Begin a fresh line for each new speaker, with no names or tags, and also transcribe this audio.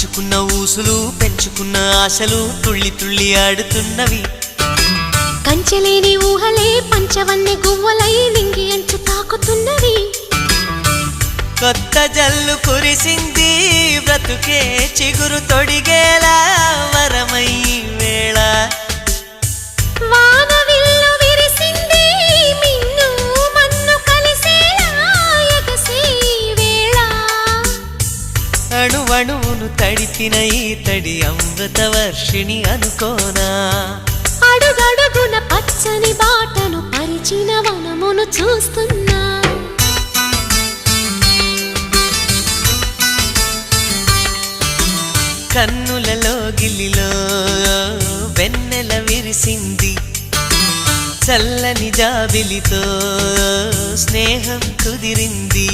పంచుకున్న ఊసులు పెంచుకున్న ఆశలు తుళ్ళి తుళ్ళి ఆడుతున్నవి
కంచెలేని ఊహలే పంచవన్నె గువ్వలై నింగి అంచు తాకుతున్నవి
కొత్త జల్లు కురిసింది బ్రతుకే చిగురు తొడిగేలా వరమై వేళ
వానవిల్లు విరిసింది మిన్ను మన్ను కలిసేలా ఎగసే వేళ
అణువణువును తడిపిన ఈ తడి అమృత వర్షిణి అనుకోనా
అడుగడుగున పచ్చని బాటను పరిచిన వనమును చూస్తున్నా
కన్నులలో గిల్లిలో వెన్నెల విరిసింది చల్లని జాబిలితో స్నేహం కుదిరింది